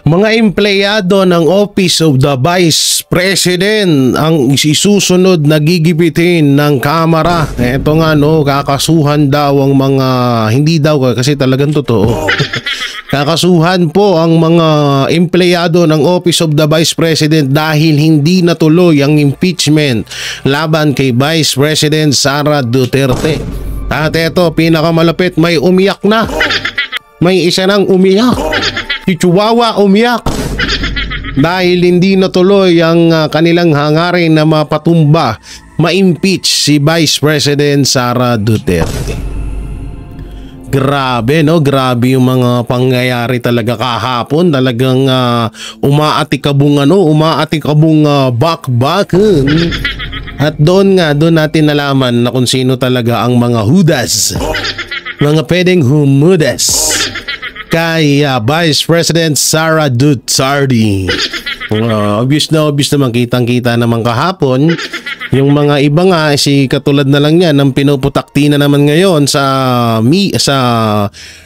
Mga empleyado ng Office of the Vice President ang isusunod na gigipitin ng Kamara. Ito nga no, kakasuhan daw ang mga, hindi daw kasi talagang totoo. Kakasuhan po ang mga empleyado ng Office of the Vice President dahil hindi natuloy ang impeachment laban kay Vice President Sara Duterte. At ito, pinakamalapit, may umiyak na. May isa nang umiyak. Si Chihuahua umiyak dahil hindi natuloy ang kanilang hangarin na mapatumba, ma-impeach si Vice President Sara Duterte. Grabe no, grabe yung mga pangyayari talaga kahapon. Talagang umaatikabong bakbakan. At doon natin nalaman na kung sino talaga ang mga hudas, mga pwedeng humudas kay Vice President Sara Duterte. Obvious naman, kitang-kita naman kahapon. Yung mga iba nga, si katulad na lang yan, ang pinuputakti na naman ngayon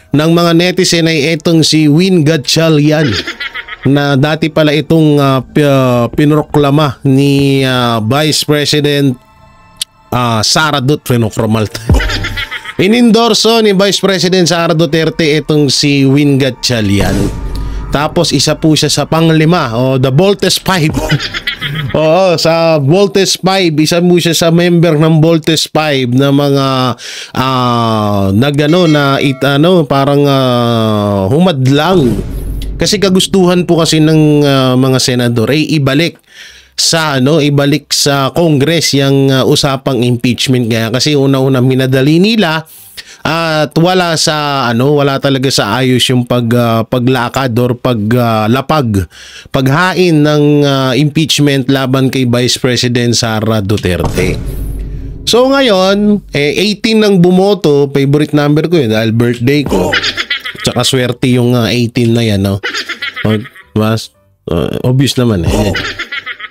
ng mga netizen ay itong si Win Gatchalian, na dati pala itong pinroklama ni Vice President Sara Duterte. Inendorso ni Vice President Sara Duterte itong si Win Gatchalian. Tapos isa po siya sa panglima, the Voltes 5. Oo, sa Voltes 5, isa po siya sa member ng Voltes 5 na mga parang humadlang. Kasi kagustuhan po kasi ng mga senador ay ibalik sa Congress yung usapang impeachment, kaya kasi una-una minadali nila at wala talaga sa ayos yung paglakad or paghain ng impeachment laban kay Vice President Sara Duterte. So ngayon, 18 nang bumoto, favorite number ko yun dahil birthday ko. Tsaka swerte yung 18 na yan, no? Obvious naman eh.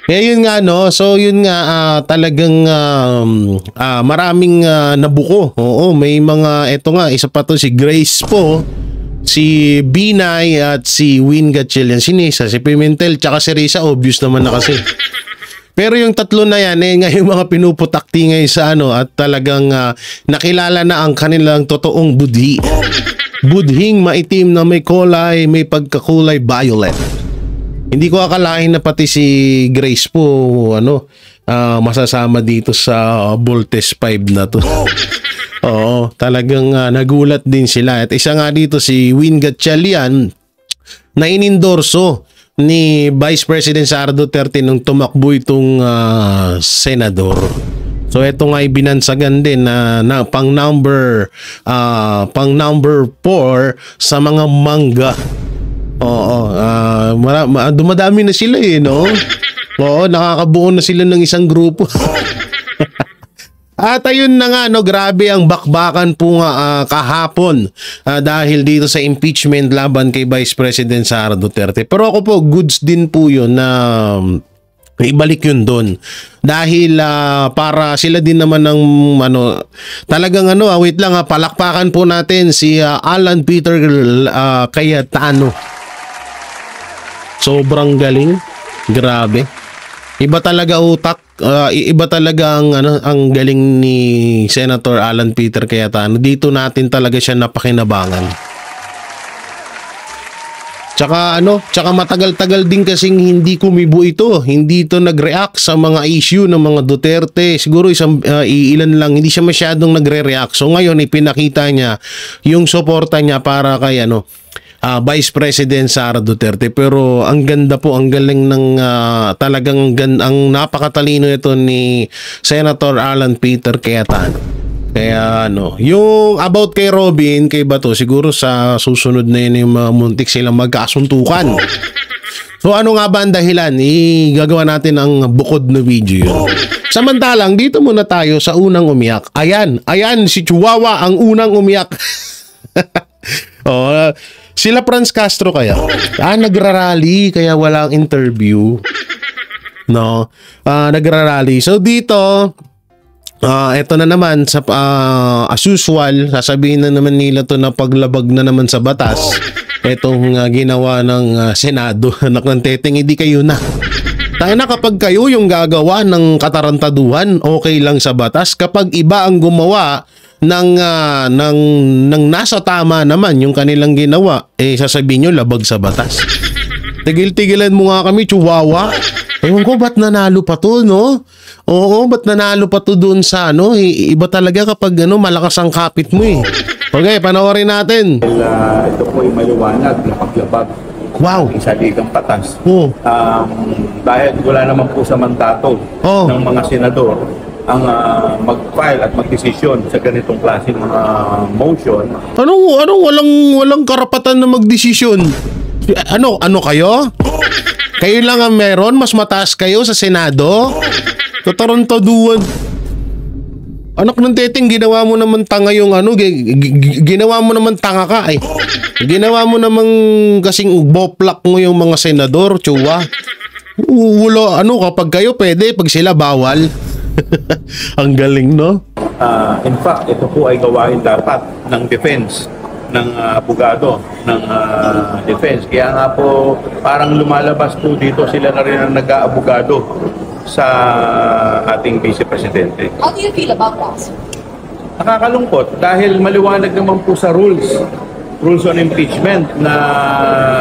Kaya yun nga no, so yun nga talagang maraming nabuko. Oo, may mga, eto nga, isa pa to si Grace po, si Binay at si Win Gatchalian, si Nisa, si Pimentel, tsaka si Risa, obvious naman na kasi. Pero yung tatlo na yan, nga yung mga pinuputakti ngayon sa at talagang nakilala na ang kanilang totoong budhi. Budhing maitim na may pagkakulay violet. Hindi ko akalain na pati si Grace po masasama dito sa Voltes 5 na to. Oo, talagang nagulat din sila. At isa nga dito si Win Gatchalian na inendorso ni Vice President Sara Duterte nung tumakbo itong senador. So ito nga ibinansagan din na pang number 4 sa mga mangga. Oo, dumadami na sila no? Oo, nakakabuo na sila ng isang grupo. At ayun na nga, grabe ang bakbakan po nga kahapon dahil dito sa impeachment laban kay Vice President Sara Duterte. Pero ako po, goods din po yun na ibalik yun doon. Dahil para sila din naman ng talagang wait lang palakpakan po natin si Alan Peter Cayetano. Sobrang galing. Grabe. Iba talaga utak. Iba talaga ang galing ni Senator Alan Peter Cayetano. Dito natin talaga siya napakinabangan. Tsaka matagal-tagal din kasing hindi kumibo ito. Hindi ito nag-react sa mga issue ng mga Duterte. Siguro ilan lang, hindi siya masyadong nagre-react. So ngayon ipinakita niya yung suporta niya para kay Vice President Sara Duterte. Pero ang ganda po, ang galing ng talagang ang napakatalino ito ni Senator Alan Peter Cayetano. Kaya yung about kay Robin, kay Bato, siguro sa susunod na yun yung muntik silang magkasuntukan. So ano nga ba ang dahilan? Gagawa natin ang bukod na video yun. Samantalang dito muna tayo sa unang umiyak. Ayan si Chihuahua ang unang umiyak. Sila Franz Castro kaya nagrarally kaya walang interview, no? Nagrarally. So dito eto na naman as usual, sasabihin na naman nila to na paglabag na naman sa batas. etong ginawa ng Senado. Anak ng teteng, hindi kayo na. Tayo na, kapag kayo yung gagawa ng katarantaduhan, okay lang sa batas. Kapag iba ang gumawa ng nasa tama naman yung kanilang ginawa, sasabihin nyo labag sa batas. Tigil-tigilan mo nga kami, chihuahua. Ewan ko, ba't nanalo pa to, no? Oo, ba't nanalo pa to doon sa ano? Iba talaga kapag malakas ang kapit mo eh. Okay, panoorin natin. Ito po ay maliwanag na paglabag. Wow. Sa ligang batas. Oh. Dahil wala naman po sa mandato ng mga senador ang mag-file at mag-desisyon sa ganitong klaseng mga motion. Anong walang karapatan na magdesisyon? Ano kayo? Kayo lang ang meron? Mas mataas kayo sa Senado? Tatarantaduhan. Anak ng teteng, ginawa mo naman tanga yung ginawa mo naman tanga ka eh. Ginawa mo namang kasing boplak mo yung mga senador, tsuwa. Wala, kapag kayo pwede, pag sila bawal. Ang galing, no? In fact, ito po ay gawain dapat ng defense, ng abogado, ng defense. Kaya nga po, parang lumalabas po dito sila na rin ang nag-aabogado sa ating Vice Presidente. How do you feel about that? Nakakalungkot dahil maliwanag naman po sa rules on impeachment na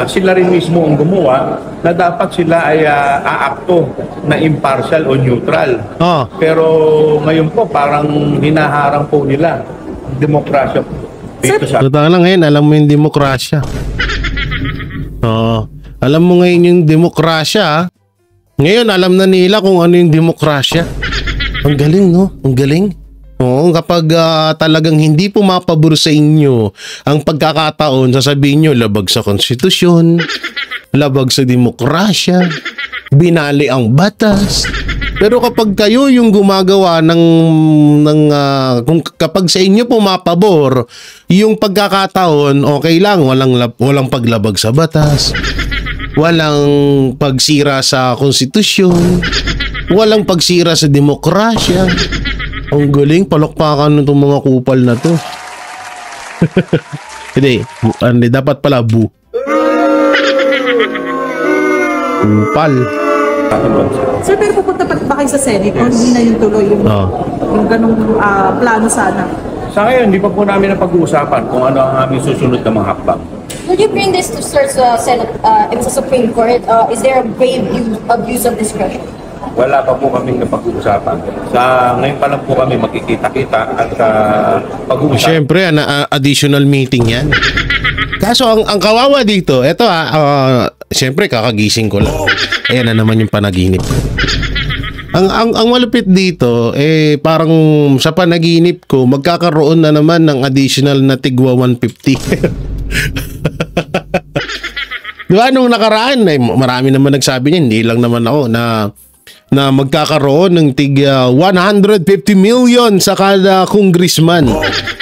sila rin mismo ang gumawa na dapat sila ay aakto na impartial o neutral. Pero ngayon po parang hinaharang po nila ang demokrasya dito sa... Totoo lang ngayon, alam mo yung demokrasya. Alam mo ngayon yung demokrasya. Ngayon, alam na nila kung ano yung demokrasya. Ang galing, no? Ang galing. Oo, kapag talagang hindi pumapabor sa inyo ang pagkakataon, sasabihin nyo, labag sa konstitusyon, labag sa demokrasya, binali ang batas. Pero kapag kayo yung gumagawa kapag sa inyo pumapabor, yung pagkakataon, okay lang, walang paglabag sa batas. Walang pagsira sa konstitusyon, walang pagsira sa demokrasya. Ang galing, palakpakan nitong mga kupal na to. Hindi, dapat pala bu. Kupal. Sir, pero pupunta pa ba kayo sa Senate? O hindi na yung tuloy yung ganung plano sana? Sa ngayon, hindi pa po namin napag-uusapan kung ano ang aming susunod na mga hakbang. Would you bring this to Senate and sa Supreme Court? Is there a grave abuse of discretion? Wala pa po kaming napag-uusapan. Ngayon pa lang po kami makikita-kita at pag-uusap. Siyempre, additional meeting yan. Kaso ang kawawa dito, eto siyempre kakagising ko lang. Ayan na naman yung panaginip ko. Ang malupit dito, parang sa panaginip ko, magkakaroon na naman ng additional na tigwa 150. Diba nung nakaraan, marami naman nagsabi niya, hindi lang naman ako na magkakaroon ng tig 150 million sa kada congressman.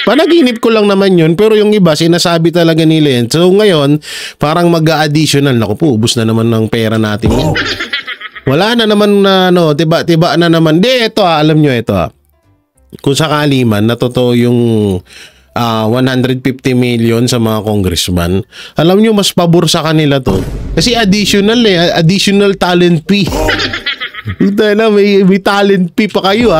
Panaginip ko lang naman yun, pero yung iba sinasabi talaga nila yan. So ngayon, parang mag-additional. Naku po, ubus na naman ng pera natin yan. Wala na naman na tiba na naman. Ito alam nyo ito Kung sakali man na totoo yung 150 million sa mga congressman, alam nyo mas pabor sa kanila to. Kasi additional talent fee. may talent fee pa kayo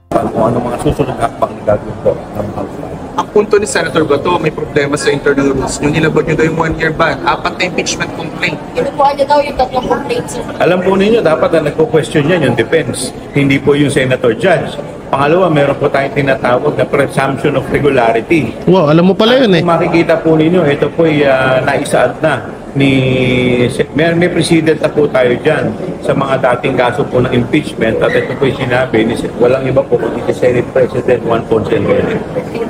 Kung ano mga susunod hakbang na gagawin po ng House. Ang punto ni Senator Bato, may problema sa internal rules. Yung nilabag nyo daw yung 1-year ban, 4 na impeachment complaint. Kinukuha niya daw yung 3 complaints. Alam po ninyo, dapat na nagpo-question yan yung defense, hindi po yung senator judge. Pangalawa, meron po tayong tinatawag na presumption of regularity. Wow, alam mo pala yun Kung makikita po ninyo, ito po ay naisaad na may precedent na po tayo dyan sa mga dating kaso po ng impeachment at ito po yung sinabi walang iba po kundi si Senate President Juan Ponce Enrile.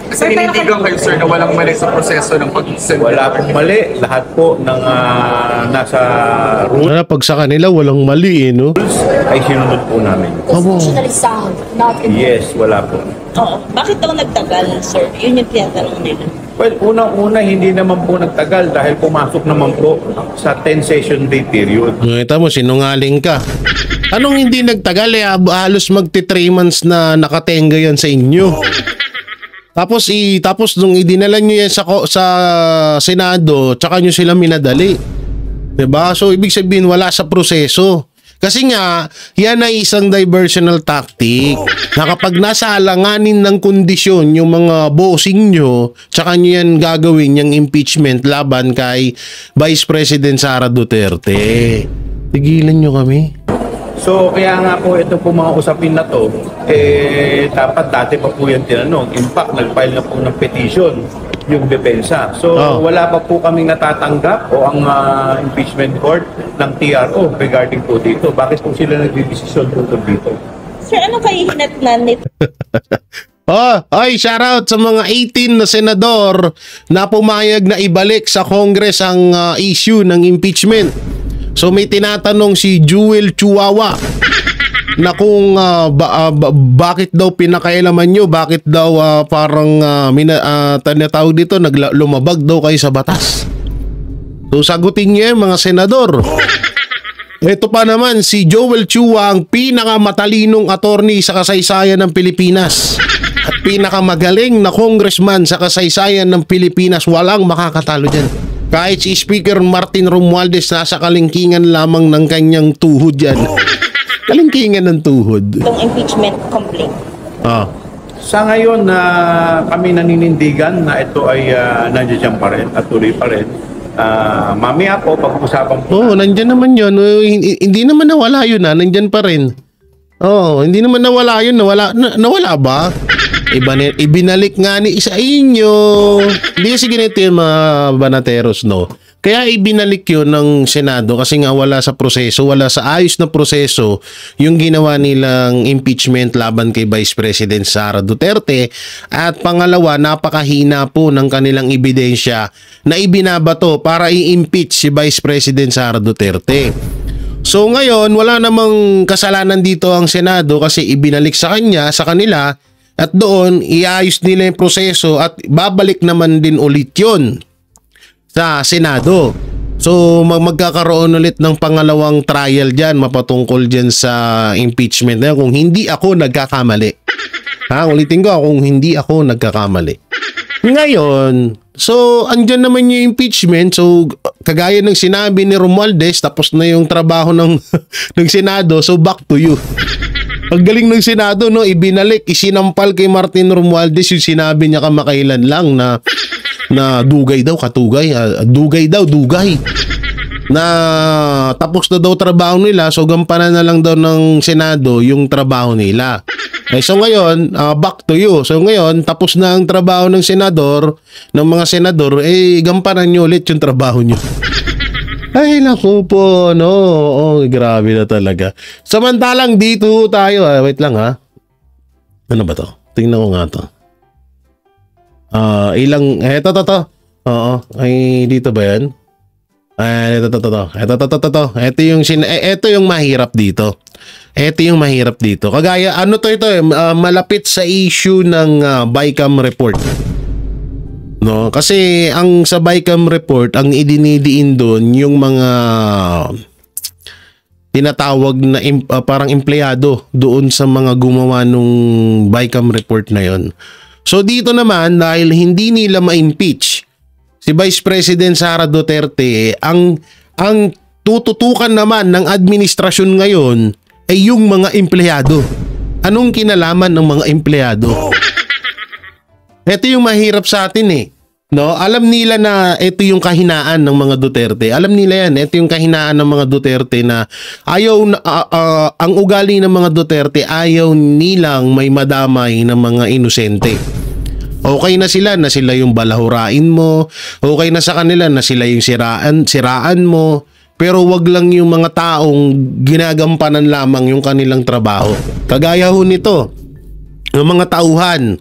Kasi ninindigan kayo, sir, na walang mali sa proseso ng pag-send. Wala pong mali. Lahat po ng nasa rules pag sa kanila walang mali no? ay sinunod po namin. Constitutionally sound, not Yes, wala po. Oo. Bakit daw nagtagal, sir? Yun yung tinatanong nila. Well, unang-una hindi naman po nagtagal dahil pumasok naman po sa 10 session day period. Ito mo, sinungaling ka. Anong hindi nagtagal? Halos magti 3 months na nakatenga yan sa inyo. Tapos nung idinala nyo yan sa Senado, tsaka nyo sila minadali. 'Di ba? So ibig sabihin wala sa proseso. Kasi nga, yan ay isang diversional tactic na kapag nasa alanganin ng kondisyon yung mga bossing nyo, tsaka nyo yan gagawin yung impeachment laban kay Vice President Sara Duterte. Tigilan nyo kami. So kaya nga po ito po mga usapin na to, dapat dati pa po yan tinanong. In fact, nag-file na po ng petition yung depensa. So wala pa po kaming natatanggap o ang impeachment court ng TRO regarding po dito. Bakit po sila nagdidesisyon tungkol dito? Sir, ano kayo hinatnan nito? Shoutout sa mga 18 na senador na pumayag na ibalik sa Congress ang issue ng impeachment. So may tinatanong si Jewel Chihuahua na kung bakit daw pinakailaman nyo, bakit daw parang tinatawag dito, lumabag daw kayo sa batas. So sagutin niya mga senador. Ito pa naman si Joel Chua, ang pinakamatalinong attorney sa kasaysayan ng Pilipinas at pinakamagaling na congressman sa kasaysayan ng Pilipinas. Walang makakatalo dyan. Kahit si Speaker Martin Romualdez nasa kalingkingan lamang ng kanyang tuhod yan. Kalingkingan ng tuhod. Itong impeachment complaint. Sa ngayon na kami naninindigan na ito ay nandiyan pa rin at tuloy pa rin. Mamaya po pag-usapan po. Nandyan naman yun. Hindi naman nawala yun nandyan pa rin. Hindi naman nawala yun. Nawala ba? Ibinalik nga ni isa inyo. Hindi kasi ganito yung mga banateros, no? Kaya ibinalik yun ng Senado kasi nga wala sa proseso, wala sa ayos na proseso yung ginawa nilang impeachment laban kay Vice President Sara Duterte. At pangalawa, napakahina po ng kanilang ebidensya na ibinabato para i-impeach si Vice President Sara Duterte. So ngayon, wala namang kasalanan dito ang Senado kasi ibinalik sa kanila at doon iayos nila yung proseso at babalik naman din ulit yun sa Senado. So magkakaroon ulit ng pangalawang trial dyan mapatungkol dyan sa impeachment na kung hindi ako nagkakamali. Ulitin ko kung hindi ako nagkakamali. Ngayon, so andyan naman yung impeachment. So kagaya ng sinabi ni Romualdez, tapos na yung trabaho ng Senado. So back to you. Ang galing ng Senado, no, ibinalik, isinampal kay Martin Romualdez yung sinabi niya kamakailan lang na dugay daw, katugay, dugay daw, dugay. Na tapos na daw trabaho nila, so gampanan na lang daw ng Senado yung trabaho nila. So ngayon, back to you. So ngayon, tapos na ang trabaho ng mga senador, gampanan nyo ulit yung trabaho nyo. Ay, naku po, no. Grabe na talaga. Samantalang dito tayo, wait lang ha. Ano ba to? Tingnan ko nga to. Ito. Oo, ay dito ba yan? Ito yung mahirap dito. Ito yung mahirap dito. Kagaya, malapit sa issue ng BICAM report. No, kasi ang sa BICAM report, ang idinidiin doon yung mga tinatawag na parang empleyado doon sa mga gumawa nung BICAM report na yon. So dito naman, dahil hindi nila ma-impeach si Vice President Sara Duterte, ang tututukan naman ng administrasyon ngayon ay yung mga empleyado. Anong kinalaman ng mga empleyado? Ito yung mahirap sa atin No, alam nila na ito yung kahinaan ng mga Duterte. Alam nila yan, ito yung kahinaan ng mga Duterte na ang ugali ng mga Duterte, ayaw nilang may madamay ng mga inosente. Okay na sila yung balahurain mo. Okay na sa kanila na sila yung siraan mo. Pero wag lang yung mga taong ginagampanan lamang yung kanilang trabaho. Kagaya ho nito, yung mga tauhan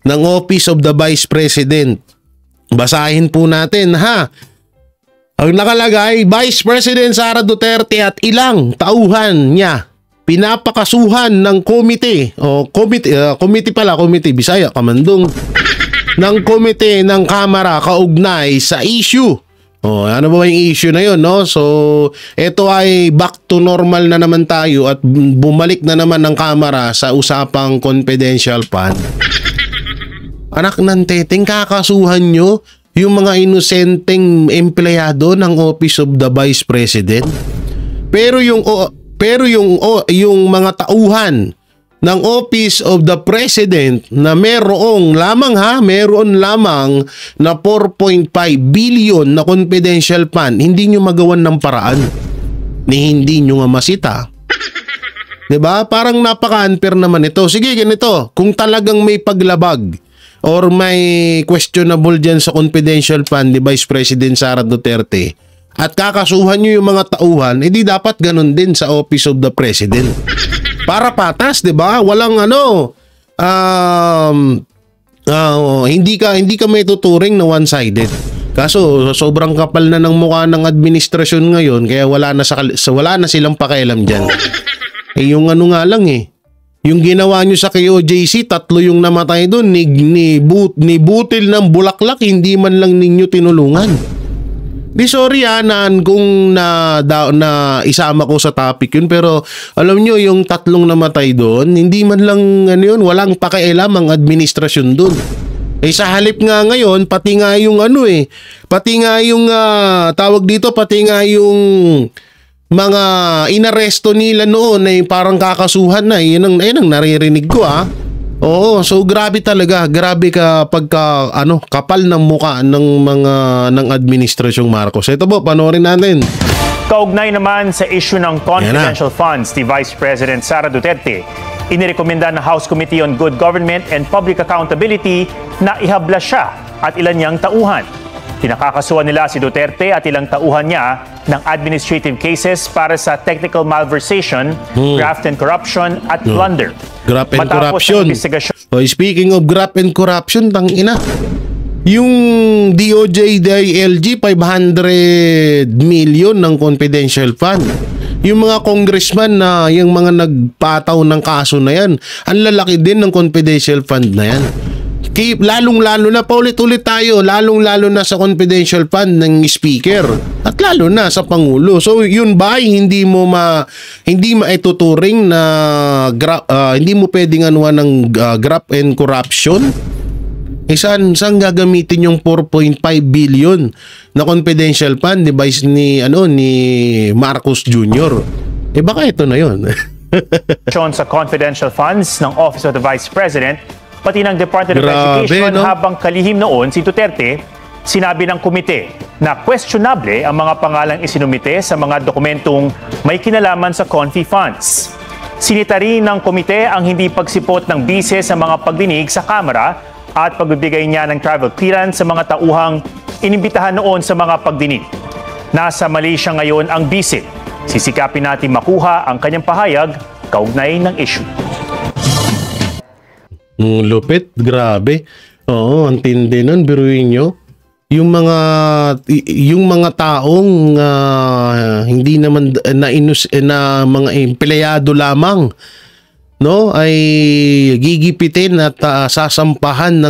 ng Office of the Vice President. Basahin po natin ha. Ang nakalagay, Vice President Sara Duterte at ilang tauhan niya pinapakasuhan ng komite Bisaya, Kamandong ng komite ng Kamara kaugnay sa issue. Ano ba yung issue na yun, no? So, ito ay back to normal na naman tayo at bumalik na naman ng Kamara sa usapang confidential fund. Anak ng teteng, kakasuhan nyo yung mga inosenteng empleyado ng Office of the Vice President. Pero yung mga tauhan ng Office of the President na meron lamang na 4.5 billion na confidential fund, hindi nyo magawan ng paraan ni hindi nyo nga masita. Diba? Parang napaka-unfair naman ito. Sige, ganito. Kung talagang may paglabag or may questionable dyan sa confidential fund ni Vice President Sara Duterte at kakasuhan nyo yung mga tauhan, edi dapat ganun din sa Office of the President. Para patas, diba? Walang hindi ka may tuturing na one-sided. Kaso sobrang kapal na ng mukha ng administrasyon ngayon kaya wala na silang pakialam dyan. Yung nga lang yung ginawa nyo sa KOJC, 3 yung namatay doon, ni butil ng bulaklak, hindi man lang ninyo tinulungan. Di sorry kung na isama ko sa topic yun, pero alam nyo yung 3 namatay doon, hindi man lang walang pakialam ang administrasyon doon. Sa halip nga ngayon, pati nga yung mga inaresto nila noon ay parang kakasuhan na. Yan ang naririnig ko Oo, so grabe talaga. Grabe kapal ng muka ng administrasyong Marcos. Ito po, panoorin natin. Kaugnay naman sa issue ng confidential funds ni Vice President Sara Duterte, inirekomenda ng House Committee on Good Government and Public Accountability na ihabla siya at ilan niyang tauhan. Pinakakasuhan nila si Duterte at ilang tauhan niya ng administrative cases para sa technical malversation, graft and corruption at plunder. Graft and corruption. Speaking of graft and corruption, tangina. Yung DOJ DILG 500 million ng confidential fund. Yung mga congressman na yung mga nagpataw ng kaso na yan, ang lalaki din ng confidential fund na yan. Lalong-lalo na, paulit-ulit tayo, lalong-lalo na sa confidential fund ng speaker at lalo na sa Pangulo. So yun ba hindi mo maituturing na hindi mo pwedeng ng graft and corruption? Saan gagamitin yung 4.5 billion na confidential fund ni Marcos Jr.? Baka ito na yun. Sa confidential funds ng Office of the Vice President, pati ng Department of Education, habang kalihim noon si Duterte, sinabi ng komite na questionable ang mga pangalang isinumite sa mga dokumentong may kinalaman sa Confi funds. Sinita rin ng komite ang hindi pagsipot ng bise sa mga pagdinig sa Kamara at pagbibigay niya ng travel clearance sa mga tauhang inimbitahan noon sa mga pagdinig. Nasa Malaysia ngayon ang bise. Sisikapin natin makuha ang kanyang pahayag kaugnay ng issue. Lupit, grabe. Oo, ang tindi nun, biruin nyo. Yung mga taong hindi naman na mga empleyado lamang, no, ay gigipitin at sasampahan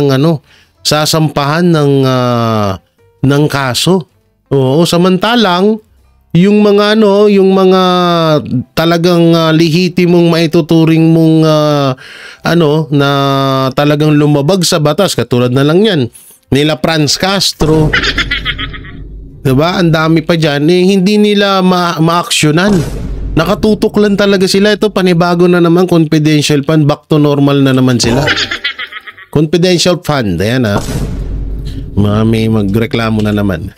ng kaso. Oo, samantalang yung mga talagang lehitimong maituturing mong na talagang lumabag sa batas, katulad na lang yan nila Franz Castro, diba? Ang dami pa dyan, hindi nila ma-actionan. Nakatutok lang talaga sila. Ito, panibago na naman, confidential fund, back to normal na naman sila. Confidential fund, ayan may magreklamo na naman.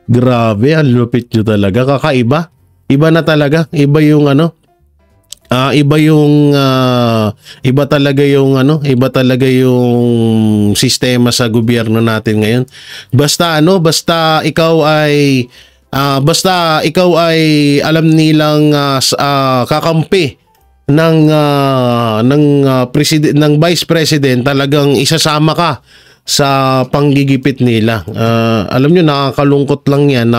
Grabe, ang lupit nyo talaga. Kakaiba. Iba na talaga. Iba yung iba talaga yung sistema sa gobyerno natin ngayon. Basta ikaw ay alam nilang kakampi ng Vice President, talagang isasama ka sa panggigipit nila. Alam nyo, nakakalungkot lang yan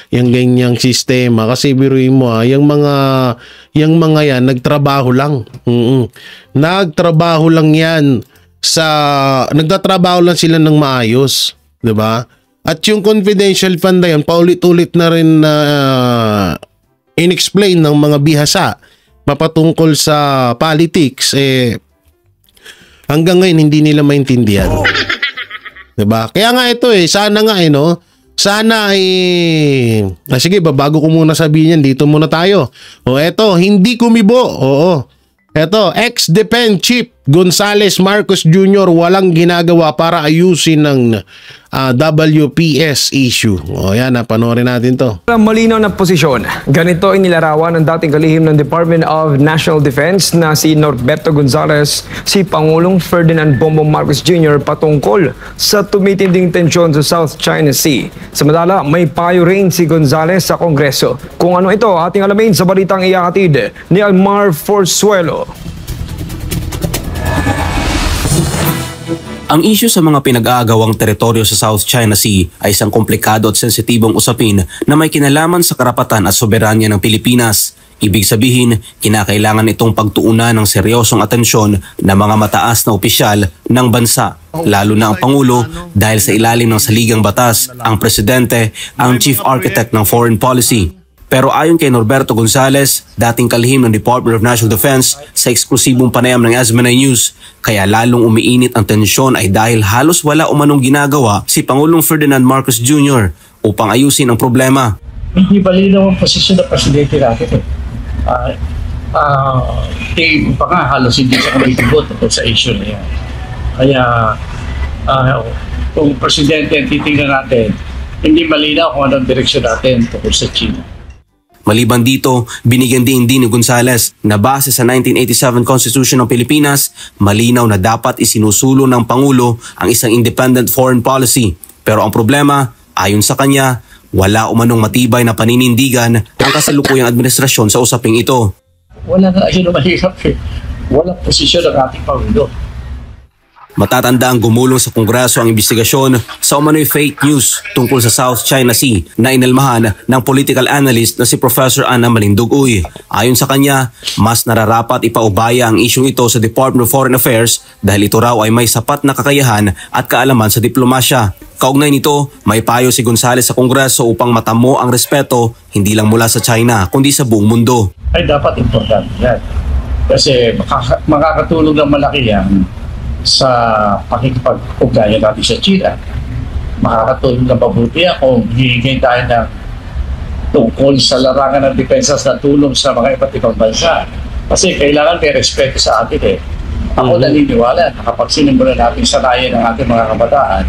yung ganyang sistema, kasi biruin mo yung mga yan nagtrabaho lang. Nagtrabaho lang yan nagtatrabaho lang sila ng maayos, 'di ba? At yung confidential fund na yan, paulit-ulit na rin inexplain ng mga bihasa mapatungkol sa politics, hanggang ngayon hindi nila maintindihan. Diba? Kaya nga ito sana nga no? Sana sige, bago ko muna sabihin yan, dito muna tayo. Eto, hindi kumibo. Eto, ex-Depen Chief Gonzales Marcos Jr. walang ginagawa para ayusin ng WPS issue. Yan, panoorin natin to. Malinaw na posisyon. Ganito inilarawan ng dating kalihim ng Department of National Defense na si Norberto Gonzales, si Pangulong Ferdinand Bongbong Marcos Jr. patungkol sa tumitinding tensyon sa South China Sea. Samantala, may payo rin si Gonzales sa Kongreso. Kung ano ito, ating alamin sa balitang iakatid ni Almar Forzuelo. Ang issue sa mga pinag-aagawang teritoryo sa South China Sea ay isang komplikado at sensitibong usapin na may kinalaman sa karapatan at soberanya ng Pilipinas. Ibig sabihin, kinakailangan itong pagtuunan ng seryosong atensyon ng mga mataas na opisyal ng bansa, lalo na ang Pangulo dahil sa ilalim ng saligang batas, ang Presidente ang Chief Architect ng Foreign Policy. Pero ayon kay Norberto Gonzales, dating kalihim ng Department of National Defense, sa eksklusibong panayam ng SMNI News, kaya lalong umiinit ang tensyon ay dahil halos wala umanong ginagawa si Pangulong Ferdinand Marcos Jr. upang ayusin ang problema. Hindi malinaw ang posisyon ng presidente natin. Pa nga halos hindi siya kumitigot sa issue na yan. Kaya kung presidente ang titingnan natin, hindi malinaw kung anong direksyon natin tungkol sa China. Maliban dito, binigyan din ni Gonzales na base sa 1987 Constitution ng Pilipinas, malinaw na dapat isinusulong ng Pangulo ang isang independent foreign policy. Pero ang problema, ayon sa kanya, wala umanong matibay na paninindigan ang kasalukuyang administrasyon sa usaping ito. Wala nga yun mahirap Walang posisyon ng ating Pangulo. Matatanda ang gumulong sa Kongreso ang investigasyon sa umano'y fake news tungkol sa South China Sea na inalmahan ng political analyst na si Professor Ana Malindugoy. Ayon sa kanya, mas nararapat ipaubaya ang isyong ito sa Department of Foreign Affairs dahil ito raw ay may sapat na kakayahan at kaalaman sa diplomasya. Kaugnay nito, may payo si Gonzales sa Kongreso upang matamo ang respeto hindi lang mula sa China kundi sa buong mundo. Ay dapat importante yan. Kasi makakatulong ng malaki yan sa pakikipag-ugnayan natin sa China. Makakatulong na mabuti kung hihingin tayo ng tungkol sa larangan ng depensa na tulong sa mga iba't ibang bansa. Kasi kailangan may respeto sa atin Ako naniniwala na kapag sinimulan natin sanayan ng ating mga kabataan,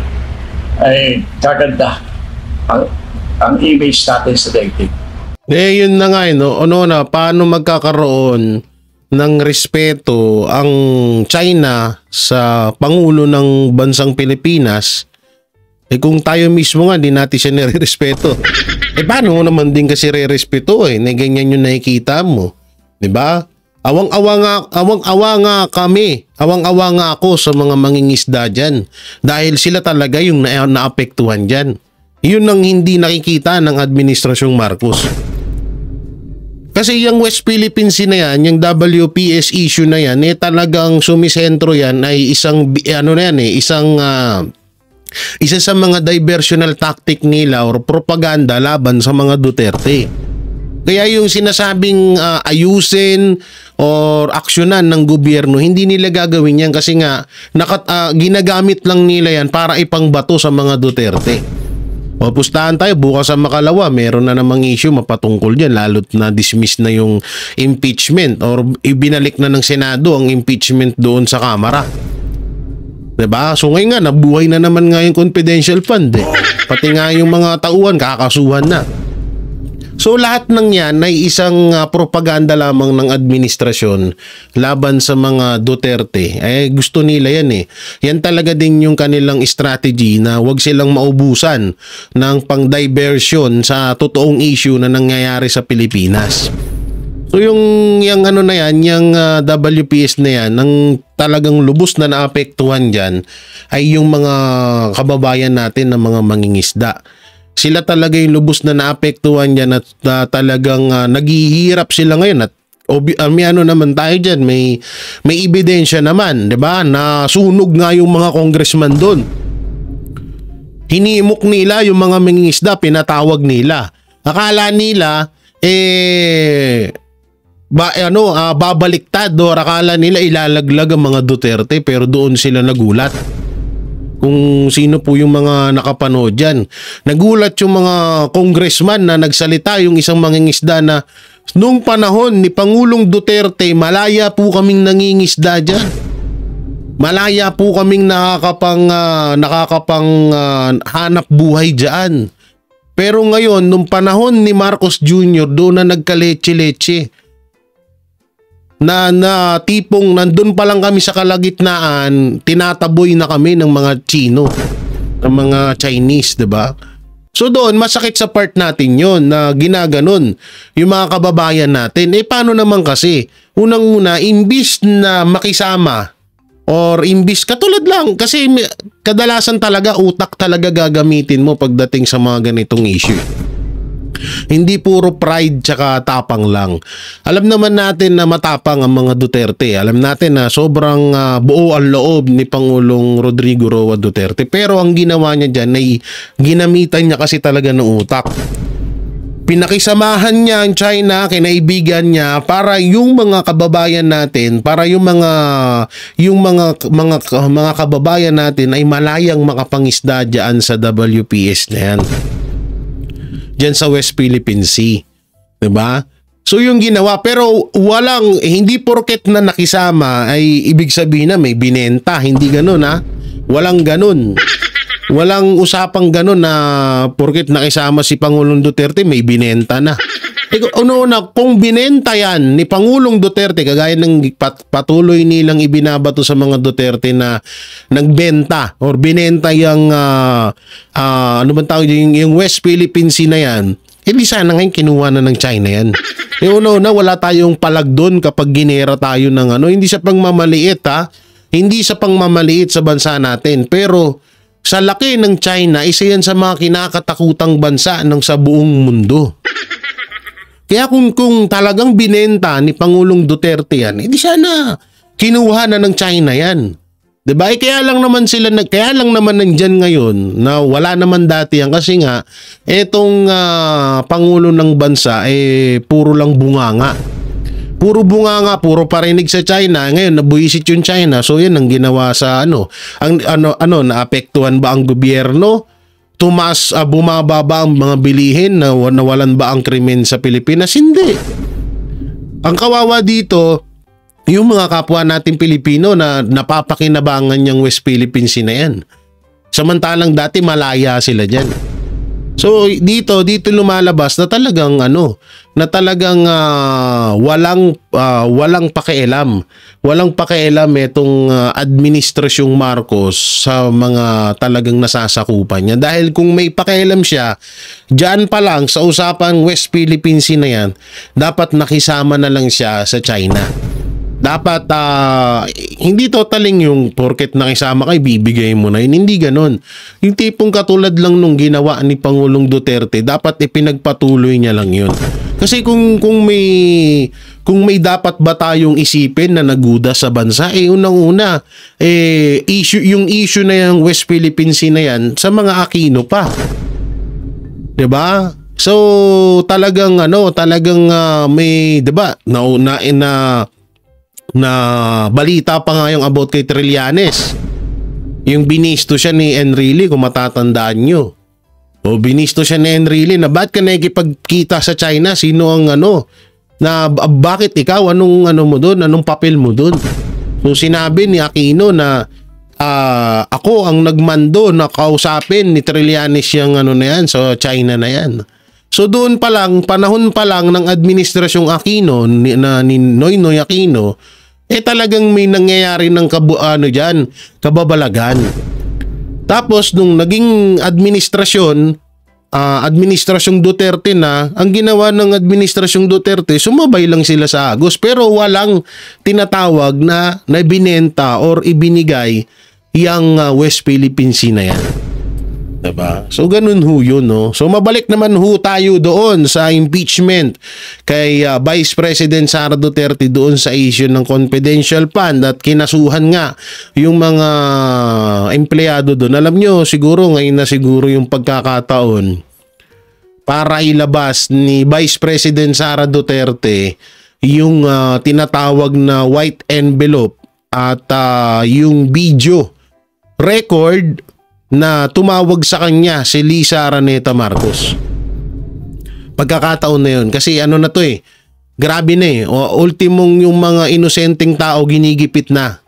ay gaganda ang image natin sa daigdig. Yun na nga paano magkakaroon ng respeto ang China sa Pangulo ng bansang Pilipinas kung tayo mismo nga di natin siya nire-respeto. Paano naman din kasi re-respeto na ganyan yung nakikita mo, di ba? Awang-awa nga kami, awang-awa nga ako sa mga mangingisda dyan dahil sila talaga yung naapektuhan dyan. Yun ang hindi nakikita ng Administrasyong Marcos. Kasi yung West Philippines na yan, yung WPS issue na yan, talagang sumisentro yan ay isang isa sa mga diversional tactic nila or propaganda laban sa mga Duterte. Kaya yung sinasabing ayusin or aksyonan ng gobyerno, hindi nila gagawin yan kasi nga ginagamit lang nila yan para ipangbato sa mga Duterte. O pustahan tayo bukas sa Makalawa, meron na namang issue mapatungkol dyan, lalo't na dismiss na yung impeachment or ibinalik na ng Senado ang impeachment doon sa Kamara. Diba? So ngayon nga, nabuhay na naman nga yung confidential fund Pati nga yung mga tauhan, kakasuhan na. So lahat ng yan ay isang propaganda lamang ng administrasyon laban sa mga Duterte. Gusto nila yan Yan talaga din yung kanilang strategy na wag silang maubusan ng pang-diversion sa totoong issue na nangyayari sa Pilipinas. So yung WPS na yan, ang talagang lubos na naapektuhan dyan ay yung mga kababayan natin na mga mangingisda. Sila talaga yung lubos na naapektuhan dyan at talagang naghihirap sila ngayon at may naman tayo dyan, may ebidensya naman, di ba? Na sunog nga yung mga congressman doon. Hinimok nila yung mga mangingisda, pinatawag nila. Akala nila, babaliktad o akala nila ilalaglag ang mga Duterte, pero doon sila nagulat. Kung sino po yung mga nakapanood dyan. Nagulat yung mga congressman na nagsalita, yung isang mangingisda na nung panahon ni Pangulong Duterte, malaya po kaming nangingisda dyan. Malaya po kaming nakakapang hanap buhay dyan. Pero ngayon, nung panahon ni Marcos Jr., doon na nagkaleche-leche. Na tipong nandun pa lang kami sa kalagitnaan, tinataboy na kami ng mga Chino, ng mga Chinese, 'di ba? So doon, masakit sa part natin yon na ginaganon yung mga kababayan natin. Paano naman kasi? Unang-una, imbis na makisama or imbis, katulad lang, kasi kadalasan talaga utak talaga gagamitin mo pagdating sa mga ganitong issue. Hindi puro pride tsaka tapang lang. Alam naman natin na matapang ang mga Duterte. Alam natin na sobrang buo ang loob ni Pangulong Rodrigo Roa Duterte. Pero ang ginawa niya dyan ay ginamitan niya kasi talaga ng utak. Pinakisamahan niya ang China, kinaibigan niya para yung mga kababayan natin, para yung mga kababayan natin ay malayang makapangisda diyan sa WPS na yan. Diyan sa West Philippine Sea. 'Di ba? So yung ginawa, pero hindi porket na nakisama ay ibig sabihin na may binenta, hindi ganoon ha. Walang ganoon. Walang usapang ganoon na porket nakisama si Pangulong Duterte may binenta na. Una, kung binenta yan ni Pangulong Duterte, kagaya ng patuloy nilang ibinabato sa mga Duterte na nagbenta or binenta yung yung West Philippine Sea na yan, hindi sana ngayon kinuha na ng China yan. Una, wala tayong palag doon kapag ginera tayo ng hindi sa pangmamaliit ha, hindi sa pangmamaliit sa bansa natin, pero sa laki ng China, isa yan sa mga kinakatakutang bansa sa buong mundo. Kaya kung talagang binenta ni Pangulong Duterte yan, hindi sana kinuha na ng China yan. 'Di ba? Kaya lang naman nandyan ngayon na wala naman dati yan kasi nga etong pangulo ng bansa puro lang bunganga. Puro bunganga, puro parinig sa China. Ngayon nabuisit yung China. So yan ang ginawa sa naapektuhan ba ang gobyerno? Bumaba ba ang mga bilihin, nawalan ba ang krimen sa Pilipinas? Hindi. Ang kawawa dito, yung mga kapwa natin Pilipino na napapakinabangan yung West Philippine Sea na yan. Samantalang dati malaya sila dyan. So dito lumalabas na talagang walang pakialam. Walang pakialam itong administrasyong Marcos sa mga talagang nasasakupan niya. Dahil kung may pakialam siya, diyan pa lang sa usapang West Philippine Sea na yan, dapat nakisama na lang siya sa China. Dapat hindi totaling yung porket nakisama kay bibigay mo na yun. Hindi ganon. Yung tipong katulad lang nung ginawa ni Pangulong Duterte, dapat ipinagpatuloy niya lang yun. Kasi kung may dapat ba tayong isipin na naguda sa bansa, unang-una yung issue na yung West Philippine Sea na yan sa mga Aquino pa. 'Di ba? So talagang may 'di ba? Na balita pa nga yung about kay Trillanes. Yung binisto siya ni Enrile, kung matatandaan nyo. O binisto siya ni Enrile na ba't ka nakikipagkita sa China? Sino ang na bakit ikaw? Anong mo doon? Anong papel mo doon? So sinabi ni Aquino na ako ang nagmando na kausapin ni Trillanes yung na yan, so China na yan. So doon pa lang, panahon pa lang ng administrasyong Aquino ni Noynoy Aquino, talagang may nangyayari ng kababalagan. Tapos nung naging administrasyong Duterte na, ang ginawa ng administrasyong Duterte, sumabay lang sila sa agos pero walang tinatawag na binenta or ibinigay yung West Philippine Sea na yan. Diba? So ganun ho yun, no? So mabalik naman ho tayo doon sa impeachment kay Vice President Sara Duterte doon sa issue ng confidential fund at kinasuhan nga yung mga empleyado doon. Alam nyo, siguro ngayon na siguro yung pagkakataon para ilabas ni Vice President Sara Duterte yung tinatawag na white envelope at yung video record na tumawag sa kanya si Lisa Araneta Marcos. Pagkakataon na yun. Kasi ano na to grabe na ultimong yung mga inosenteng tao ginigipit na.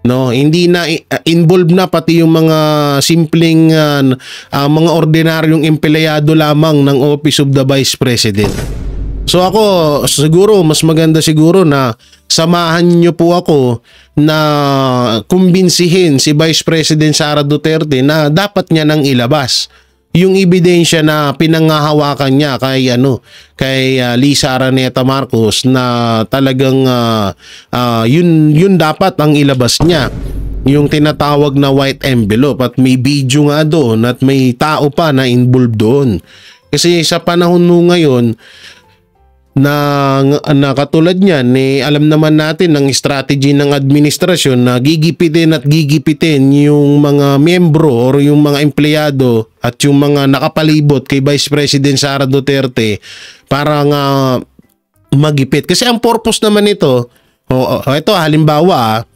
No, hindi na involved na pati yung mga simpleng mga ordinaryong empleyado lamang ng Office of the Vice President. So ako siguro mas maganda siguro na samahan niyo po ako na kumbinsihin si Vice President Sara Duterte na dapat niya nang ilabas yung ebidensya na pinanghahawakan niya kay Lisa Araneta Marcos na talagang yun dapat ang ilabas niya, yung tinatawag na white envelope, at may video nga doon at may tao pa na involved doon. Kasi sa panahon ngayon na katulad niyan, alam naman natin ng strategy ng administrasyon na gigipitin yung mga miyembro or yung mga empleyado at yung mga nakapalibot kay Vice President Sara Duterte para nga magipit. Kasi ang purpose naman ito, ito halimbawa,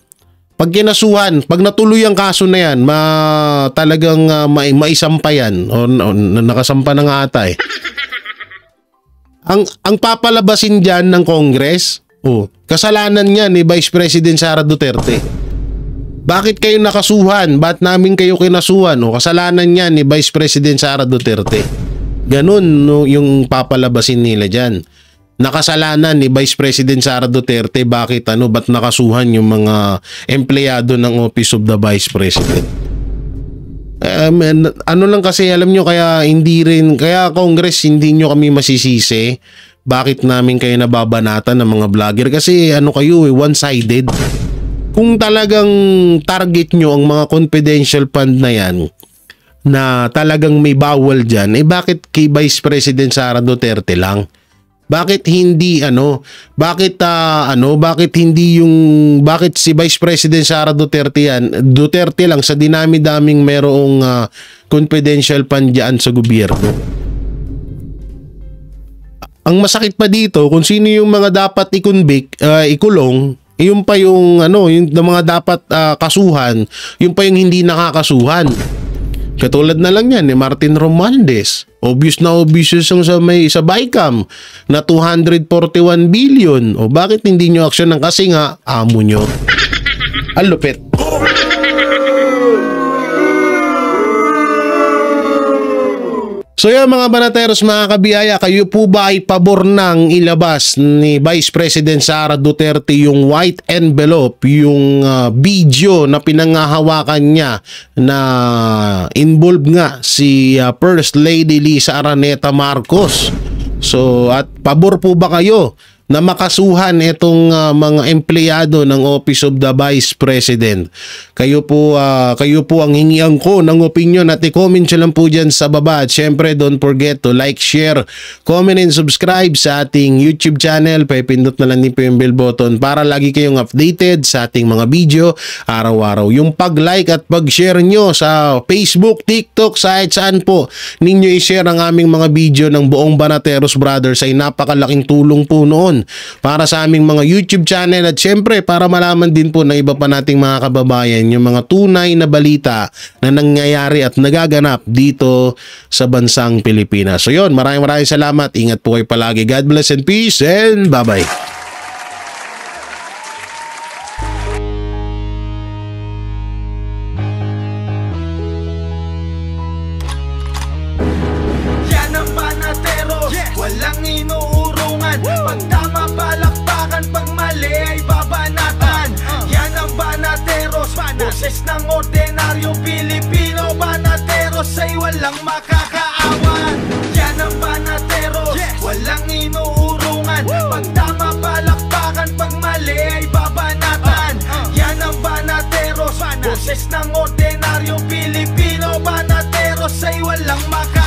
pag kinasuhan, pag natuloy ang kaso na yan, talagang maisampa yan o nakasampa na nga ata Ang papalabasin dyan ng Congress, kasalanan niya ni Vice President Sara Duterte. Bakit kayo nakasuhan? Ba't namin kayo kinasuhan? Kasalanan niya ni Vice President Sara Duterte. Ganun yung papalabasin nila dyan. Nakasalanan ni Vice President Sara Duterte, ba't nakasuhan yung mga empleyado ng Office of the Vice President? Lang kasi alam nyo, kaya Congress hindi nyo kami masisisi bakit namin kayo nababanatan ng mga vlogger, kasi kayo one-sided. Kung talagang target nyo ang mga confidential fund na yan na talagang may bawal dyan, bakit kay Vice President Sara Duterte lang? Bakit bakit si Vice President Sara Duterte lang sa dinami-daming merong confidential fund diyan sa gobyerno? Ang masakit pa dito, kung sino yung mga dapat ikulong, yung pa yung yung mga dapat kasuhan, yung pa yung hindi nakakasuhan. Katulad na lang yan ni Martin Romualdez. Obvious yung sa BICAM na 241 billion. Bakit hindi nyo aksyon kasi nga amo nyo? Ang lupit. So yan mga banateros, mga kabiyaya, kayo po ba ay pabor ng ilabas ni Vice President Sara Duterte yung white envelope, yung video na pinanghahawakan niya na involved nga si First Lady Lisa Araneta Marcos? So at pabor po ba kayo na makasuhan itong mga empleyado ng Office of the Vice President? Kayo po ang hingian ko ng opinion at i-comment nyo lang po dyan sa baba. At syempre, don't forget to like, share, comment, and subscribe sa ating YouTube channel. Pipindot na lang din po yung bell button para lagi kayong updated sa ating mga video araw-araw. Yung pag-like at pag-share nyo sa Facebook, TikTok, saan po ninyo i-share ang aming mga video ng buong Banateros Brothers ay napakalaking tulong po noon para sa aming mga YouTube channel, at syempre para malaman din po ng iba pa nating mga kababayan yung mga tunay na balita na nangyayari at nagaganap dito sa bansang Pilipinas. So yun, maraming salamat. Ingat po kayo palagi. God bless and peace and bye-bye. Yan ang Banateros, walang inuurungan. Pag tama palakpakan, pag mali ay babanatan. Yan ang Banateros, boses ng ordinaryong Pilipino. Banateros ay walang makakaawan. Yan ang Banateros, walang inuurungan. Pag tama palakpakan, pag mali ay babanatan. Yan ang Banateros, boses ng ordinaryong Pilipino. Banateros ay walang makakaawan.